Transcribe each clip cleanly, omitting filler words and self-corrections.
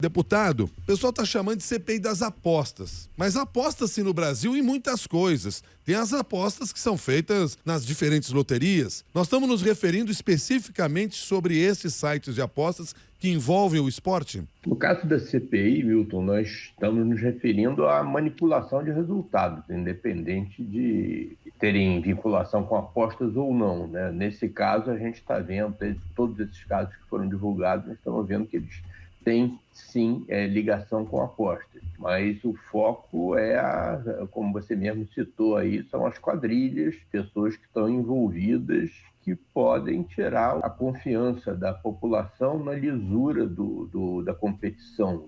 Deputado, o pessoal está chamando de CPI das apostas, mas aposta-se no Brasil em muitas coisas. Tem as apostas que são feitas nas diferentes loterias. Nós estamos nos referindo especificamente sobre esses sites de apostas que envolvem o esporte? No caso da CPI, Milton, nós estamos nos referindo à manipulação de resultados, independente de terem vinculação com apostas ou não, né? Nesse caso, a gente está vendo, todos esses casos que foram divulgados, nós estamos vendo que eles têm, sim, ligação com apostas. Mas o foco como você mesmo citou aí, são as quadrilhas, pessoas que estão envolvidas, que podem tirar a confiança da população na lisura da competição,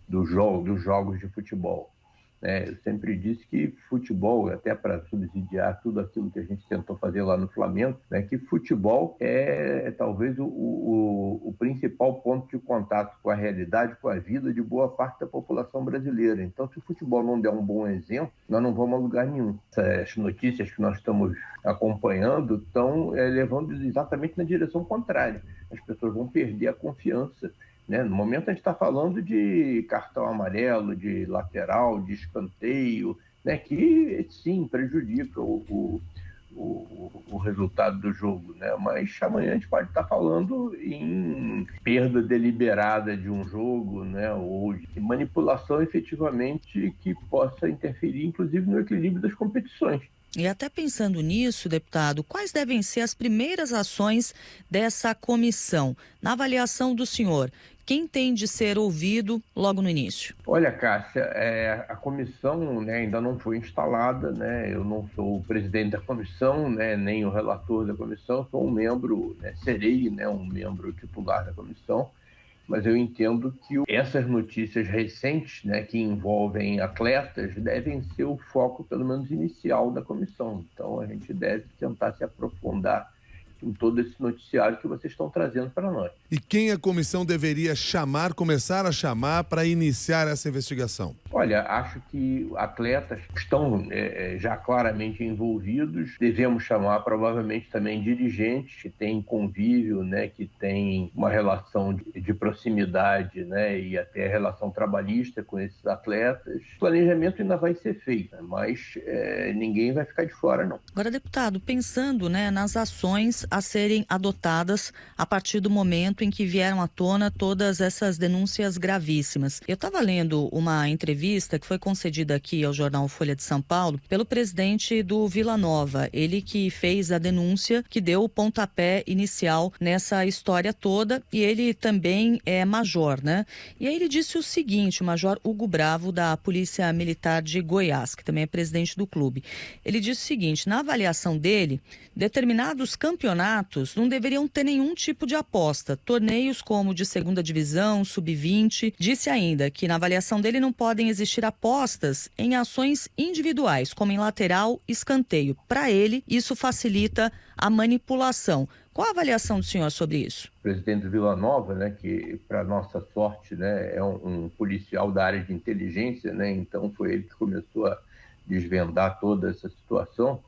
dos jogos de futebol. Eu sempre disse que futebol, até para subsidiar tudo aquilo que a gente tentou fazer lá no Flamengo, que futebol é talvez o principal ponto de contato com a realidade, com a vida de boa parte da população brasileira. Então, se o futebol não der um bom exemplo, nós não vamos a lugar nenhum. Essas notícias que nós estamos acompanhando estão levando exatamente na direção contrária. As pessoas vão perder a confiança. No momento a gente está falando de cartão amarelo, de lateral, de escanteio, que sim, prejudica o resultado do jogo, mas amanhã a gente pode estar falando em perda deliberada de um jogo, ou de manipulação efetivamente que possa interferir, inclusive, no equilíbrio das competições. E até pensando nisso, deputado, quais devem ser as primeiras ações dessa comissão? Na avaliação do senhor, quem tem de ser ouvido logo no início? Olha, Cássia, a comissão ainda não foi instalada, eu não sou o presidente da comissão, nem o relator da comissão, sou um membro, serei um membro titular da comissão, mas eu entendo que essas notícias recentes, que envolvem atletas, devem ser o foco, pelo menos inicial, da comissão. Então, a gente deve tentar se aprofundar em todo esse noticiário que vocês estão trazendo para nós. E quem a comissão deveria começar a chamar para iniciar essa investigação? Olha, acho que atletas estão já claramente envolvidos. Devemos chamar provavelmente também dirigentes que têm convívio, que têm uma relação de proximidade, e até relação trabalhista com esses atletas. O planejamento ainda vai ser feito, mas ninguém vai ficar de fora, não. Agora, deputado, pensando nas ações a serem adotadas a partir do momento em que vieram à tona todas essas denúncias gravíssimas. Eu estava lendo uma entrevista que foi concedida aqui ao jornal Folha de São Paulo pelo presidente do Vila Nova, ele que fez a denúncia, que deu o pontapé inicial nessa história toda, e ele também é major, E aí ele disse o seguinte, o major Hugo Bravo, da Polícia Militar de Goiás, que também é presidente do clube. Ele disse o seguinte, na avaliação dele, determinados campeonatos não deveriam ter nenhum tipo de aposta. Torneios como de segunda divisão, sub-20. Disse ainda que na avaliação dele não podem existir apostas em ações individuais, como em lateral, escanteio. Para ele, isso facilita a manipulação. Qual a avaliação do senhor sobre isso? O presidente do Vila Nova, que para nossa sorte, é um policial da área de inteligência, então foi ele que começou a desvendar toda essa situação.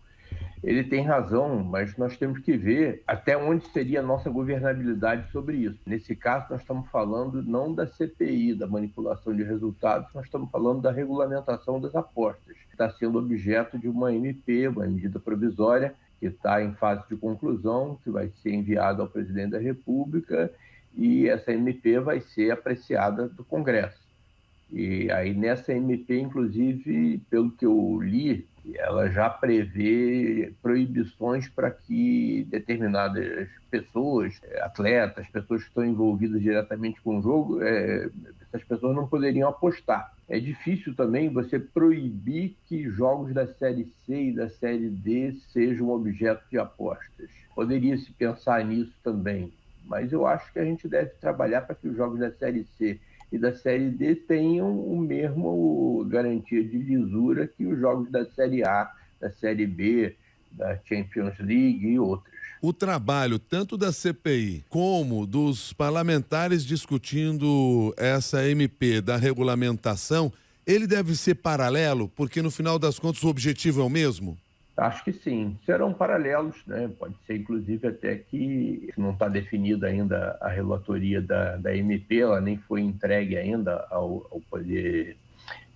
Ele tem razão, mas nós temos que ver até onde seria a nossa governabilidade sobre isso. Nesse caso, nós estamos falando não da CPI, da manipulação de resultados, nós estamos falando da regulamentação das apostas. Está sendo objeto de uma MP, uma medida provisória, que está em fase de conclusão, que vai ser enviada ao presidente da República, e essa MP vai ser apreciada do Congresso. E aí nessa MP, inclusive, pelo que eu li, ela já prevê proibições para que determinadas pessoas, atletas, pessoas que estão envolvidas diretamente com o jogo, essas pessoas não poderiam apostar. É difícil também você proibir que jogos da Série C e da Série D sejam objeto de apostas. Poderia-se pensar nisso também, mas eu acho que a gente deve trabalhar para que os jogos da Série C e da Série D tenham o mesmo garantia de lisura que os jogos da Série A, da Série B, da Champions League e outras. O trabalho tanto da CPI como dos parlamentares discutindo essa MP da regulamentação, ele deve ser paralelo, porque no final das contas o objetivo é o mesmo? Acho que sim, serão paralelos, né? Pode ser, inclusive, até que não está definida ainda a relatoria da MP, ela nem foi entregue ainda ao Poder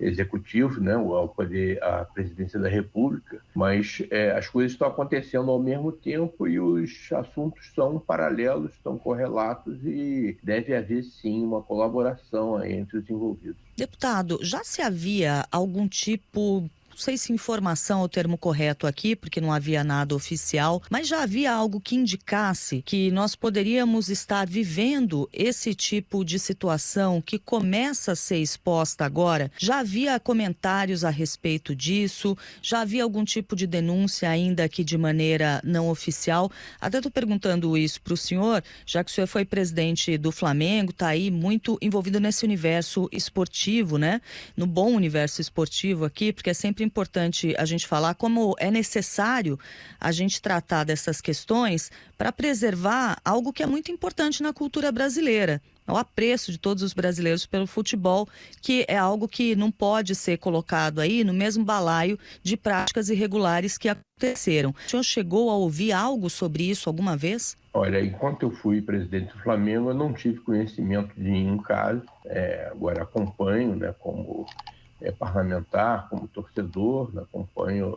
Executivo, né? Ao Poder, à Presidência da República, mas as coisas estão acontecendo ao mesmo tempo e os assuntos são paralelos, estão correlatos e deve haver, sim, uma colaboração aí entre os envolvidos. Deputado, já se havia algum tipo, não sei se informação é o termo correto aqui, porque não havia nada oficial, mas já havia algo que indicasse que nós poderíamos estar vivendo esse tipo de situação que começa a ser exposta agora? Já havia comentários a respeito disso? Já havia algum tipo de denúncia, ainda que de maneira não oficial? Até estou perguntando isso para o senhor, já que o senhor foi presidente do Flamengo, está aí muito envolvido nesse universo esportivo, né? No bom universo esportivo aqui, porque é sempre importante a gente falar como é necessário a gente tratar dessas questões para preservar algo que é muito importante na cultura brasileira. O apreço de todos os brasileiros pelo futebol, que é algo que não pode ser colocado aí no mesmo balaio de práticas irregulares que aconteceram. O senhor chegou a ouvir algo sobre isso alguma vez? Olha, enquanto eu fui presidente do Flamengo, eu não tive conhecimento de nenhum caso. Agora acompanho, né, como parlamentar, como torcedor, né, acompanho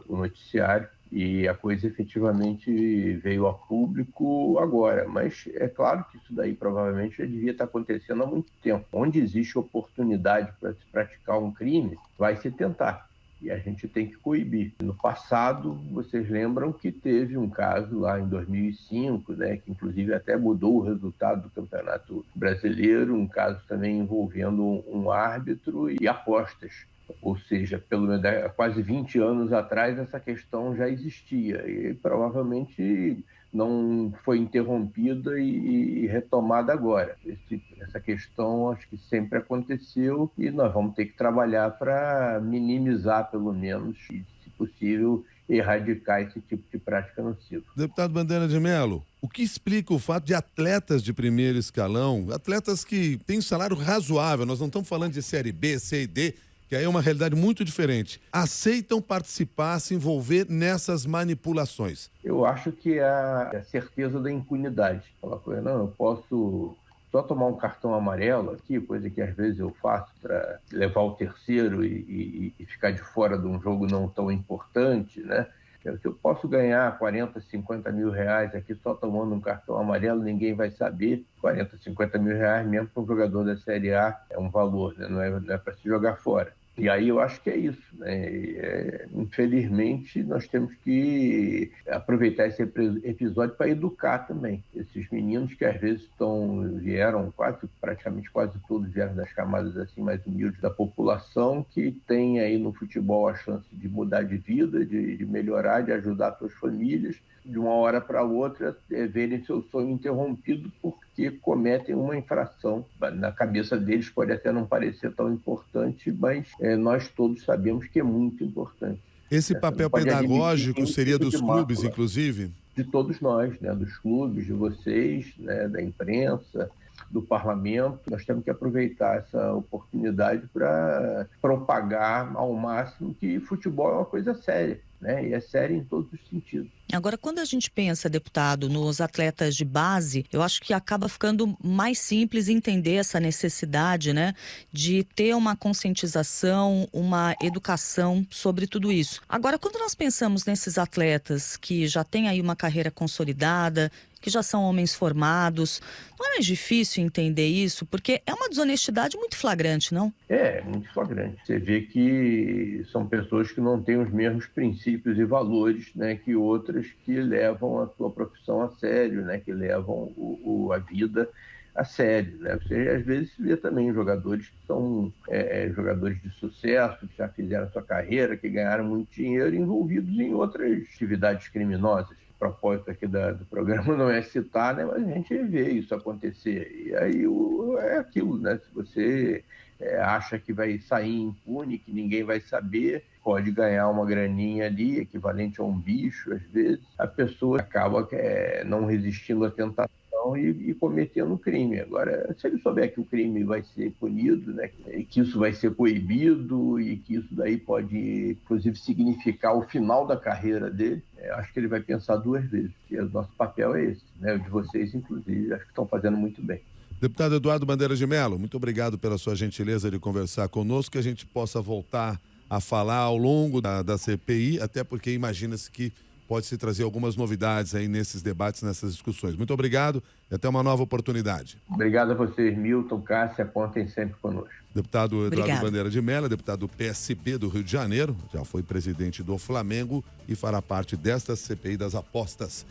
o noticiário e a coisa efetivamente veio a público agora. Mas é claro que isso daí provavelmente já devia estar acontecendo há muito tempo. Onde existe oportunidade para se praticar um crime, vai se tentar. E a gente tem que coibir. No passado, vocês lembram que teve um caso lá em 2005, né, que inclusive até mudou o resultado do Campeonato Brasileiro, um caso também envolvendo um árbitro e apostas. Ou seja, pelo menos há quase 20 anos atrás, essa questão já existia e provavelmente não foi interrompida e retomada agora. Essa questão acho que sempre aconteceu e nós vamos ter que trabalhar para minimizar, pelo menos, e, se possível, erradicar esse tipo de prática nociva. Deputado Bandeira de Mello, o que explica o fato de atletas de primeiro escalão, atletas que têm um salário razoável, nós não estamos falando de Série B, C e D, que aí é uma realidade muito diferente, aceitam participar, se envolver nessas manipulações? Eu acho que é a certeza da impunidade. Aquela coisa, não, eu posso só tomar um cartão amarelo aqui, coisa que às vezes eu faço para levar o terceiro e ficar de fora de um jogo não tão importante, né? Se eu posso ganhar 40, 50 mil reais aqui só tomando um cartão amarelo, ninguém vai saber. 40, 50 mil reais mesmo para um jogador da Série A é um valor, né? Não é para se jogar fora. E aí eu acho que é isso, né? Infelizmente, nós temos que aproveitar esse episódio para educar também. Esses meninos que às vezes vieram, praticamente quase todos vieram das camadas assim mais humildes da população, que tem aí no futebol a chance de mudar de vida, de melhorar, de ajudar suas famílias, de uma hora para outra verem seu sonho interrompido porque cometem uma infração. Na cabeça deles pode até não parecer tão importante, mas nós todos sabemos que é muito importante. Esse papel pedagógico seria dos clubes, inclusive? De todos nós, né? Dos clubes, de vocês, né? Da imprensa, do parlamento. Nós temos que aproveitar essa oportunidade para propagar ao máximo que futebol é uma coisa séria, né? E é séria em todos os sentidos. Agora, quando a gente pensa, deputado, nos atletas de base, eu acho que acaba ficando mais simples entender essa necessidade, né, de ter uma conscientização, uma educação sobre tudo isso. Agora, quando nós pensamos nesses atletas que já têm aí uma carreira consolidada, que já são homens formados, não é mais difícil entender isso? Porque é uma desonestidade muito flagrante, não? É, muito flagrante. Você vê que são pessoas que não têm os mesmos princípios e valores, né, que outras que levam a sua profissão a sério, né, que levam a vida a sério, né? Você às vezes vê também jogadores que são jogadores de sucesso, que já fizeram sua carreira, que ganharam muito dinheiro envolvidos em outras atividades criminosas. O propósito aqui do programa não é citar, né, mas a gente vê isso acontecer. E aí é aquilo, né? Se você acha que vai sair impune, que ninguém vai saber, pode ganhar uma graninha ali, equivalente a um bicho, às vezes, a pessoa acaba não resistindo à tentação situação e cometendo um crime. Agora, se ele souber que o crime vai ser punido, né, que isso vai ser proibido e que isso daí pode, inclusive, significar o final da carreira dele, acho que ele vai pensar 2 vezes, porque o nosso papel é esse, né, o de vocês, inclusive, acho que estão fazendo muito bem. Deputado Eduardo Bandeira de Mello, muito obrigado pela sua gentileza de conversar conosco, que a gente possa voltar a falar ao longo da CPI, até porque imagina-se que pode-se trazer algumas novidades aí nesses debates, nessas discussões. Muito obrigado e até uma nova oportunidade. Obrigado a vocês, Milton, Cássia, contem sempre conosco. Deputado Eduardo Obrigado. Bandeira de Mello, deputado do PSB do Rio de Janeiro, já foi presidente do Flamengo e fará parte desta CPI das apostas.